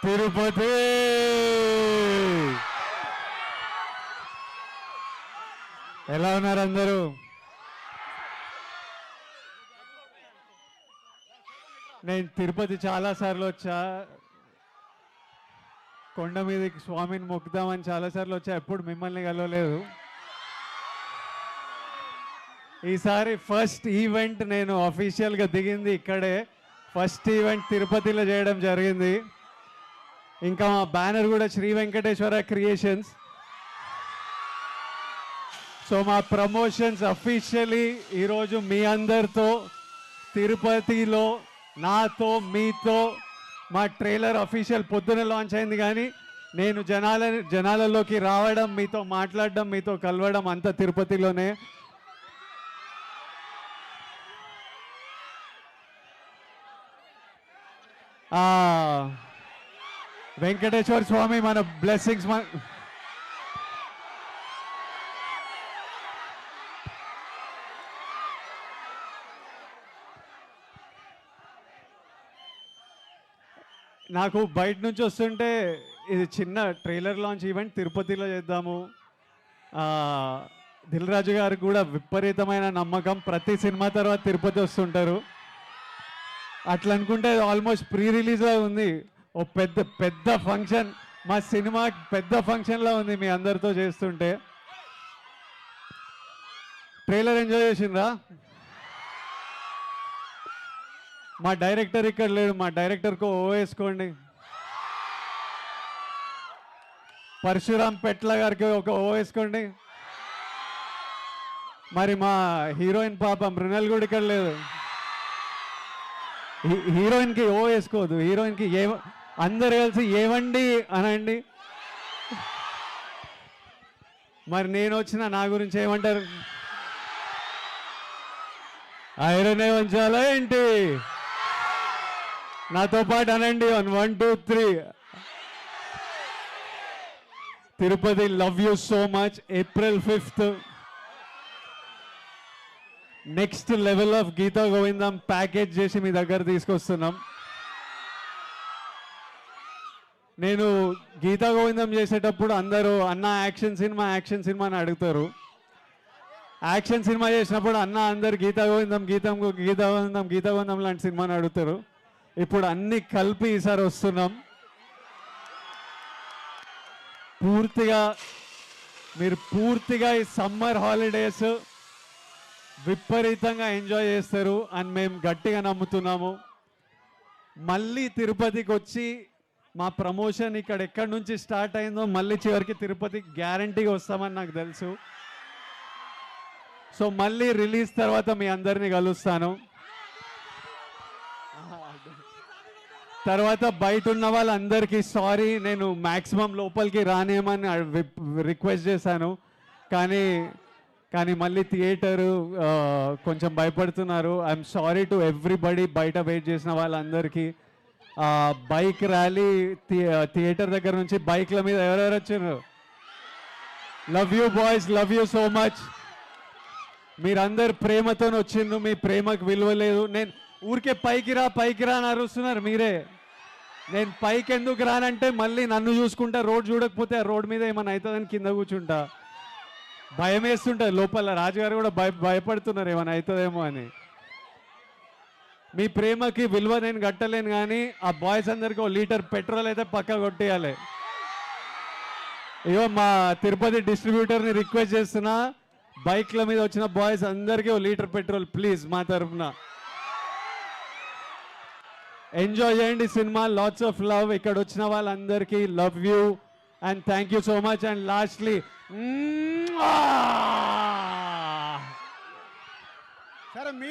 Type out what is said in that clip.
తిరుపతి. ఎలా ఉన్నారు అందరూ? నేను తిరుపతి చాలాసార్లు వచ్చా. కొండ మీదకి స్వామిని మొక్కుదామని చాలాసార్లు వచ్చా, ఎప్పుడు మిమ్మల్ని కలవలేదు. ఈసారి ఫస్ట్ ఈవెంట్ నేను అఫీషియల్గా దిగింది ఇక్కడే. ఫస్ట్ ఈవెంట్ తిరుపతిలో చేయడం జరిగింది. ఇంకా మా బ్యానర్ కూడా శ్రీ వెంకటేశ్వర క్రియేషన్స్. సో మా ప్రమోషన్స్ అఫీషియలీ ఈరోజు మీ అందరితో తిరుపతిలో నాతో మీతో. మా ట్రైలర్ అఫీషియల్ పొద్దున లాంచ్ అయింది, కానీ నేను జనాలలోకి రావడం, మీతో మాట్లాడడం, మీతో కలవడం అంతా తిరుపతిలోనే. వెంకటేశ్వర స్వామి మన బ్లెస్సింగ్స్ నాకు బయట నుంచి వస్తుంటే ఇది చిన్న ట్రైలర్ లాంచ్ ఈవెంట్ తిరుపతిలో చేద్దాము. దిల్ రాజు గారికి కూడా విపరీతమైన నమ్మకం, ప్రతి సినిమా తర్వాత తిరుపతి వస్తుంటారు. అట్లా అనుకుంటే ఆల్మోస్ట్ ప్రీ రిలీజ్లో ఉంది. ఓ పెద్ద పెద్ద ఫంక్షన్, మా సినిమా పెద్ద ఫంక్షన్లో ఉంది మీ అందరితో చేస్తుంటే. ట్రైలర్ ఎంజాయ్ చేసిండ్రా? మా డైరెక్టర్ ఇక్కడ లేడు, మా డైరెక్టర్కు ఓ వేసుకోండి. పరశురామ్ పెట్ల గారికి ఒక ఓ వేసుకోండి. మరి మా హీరోయిన్ పాప మృణల్ కూడా ఇక్కడ లేదు. హీరోయిన్కి ఓ వేసుకోదు, హీరోయిన్కి అందరు కలిసి ఏవండి అనండి. మరి నేను వచ్చిన నా గురించి ఏమంటారు? ఐరనే ఉంచాలా ఏంటి? నాతో పాటు అనండి. 1 2 3. Tirupati, love you so much. April 5th next level of Geetha Govindam package చేసి మీ దగ్గర తీసుకొస్తున్నాం. నేను గీతా గోవిందం చేసేటప్పుడు అందరూ అన్న యాక్షన్ సినిమా అని అడుగుతారు. యాక్షన్ సినిమా చేసినప్పుడు అన్న అందరు గీతా గోవిందం లాంటి సినిమాని అడుగుతారు. ఇప్పుడు అన్ని కలిపి ఈసారి వస్తున్నాం. మీరు పూర్తిగా ఈ సమ్మర్ హాలిడేస్ విపరీతంగా ఎంజాయ్ చేస్తారు అని మేము గట్టిగా నమ్ముతున్నాము. మళ్ళీ తిరుపతికి వచ్చి మా ప్రమోషన్ ఇక్కడ ఎక్కడి నుంచి స్టార్ట్ అయిందో మళ్ళీ చివరికి తిరుపతి గ్యారంటీగా వస్తామని నాకు తెలుసు. సో మళ్ళీ రిలీజ్ తర్వాత మీ అందరినీ కలుస్తాను. తర్వాత బయట ఉన్న వాళ్ళందరికీ సారీ, నేను మ్యాక్సిమం లోపలికి రానేమని రిక్వెస్ట్ చేశాను, కానీ మళ్ళీ థియేటరు కొంచెం భయపడుతున్నారు. ఐఎమ్ సారీ టు ఎవ్రీబడి, బయట వెయిట్ చేసిన వాళ్ళందరికీ. బైక్ ర్యాలీ థియేటర్ దగ్గర నుంచి బైక్ల మీద ఎవరెవరు వచ్చారు? Love you boys, love you so much. మీరందరు ప్రేమతో వచ్చిండ్రు, మీ ప్రేమకు విలువ లేదు. నేను ఊరికే పైకి రా అని అరుస్తున్నారు మీరే. నేను పైకి ఎందుకు రానంటే మళ్ళీ నన్ను చూసుకుంటా, రోడ్ చూడకపోతే ఆ రోడ్ మీద ఏమైనా అవుతుందని కింద కూర్చుంటా. భయం వేస్తుంటుంది లోపల. రాజుగారు కూడా భయపడుతున్నారు ఏమైనా అవుతుందేమో అని. మీ ప్రేమకి విలువ నేను కట్టలేను, కానీ ఆ బాయ్స్ అందరికీ 1 లీటర్ పెట్రోల్ అయితే పక్కా కొట్టేయాలి. ఇగో మా తిరుపతి డిస్ట్రిబ్యూటర్ని రిక్వెస్ట్ చేస్తున్నా, బైక్ల మీద వచ్చిన బాయ్స్ అందరికీ 1 లీటర్ పెట్రోల్ ప్లీజ్ మా తరఫున. ఎంజాయ్ చేయండి సినిమా. Lots of love. ఇక్కడ వచ్చిన వాళ్ళందరికీ love you and thank you so much. And lastly సరే మీ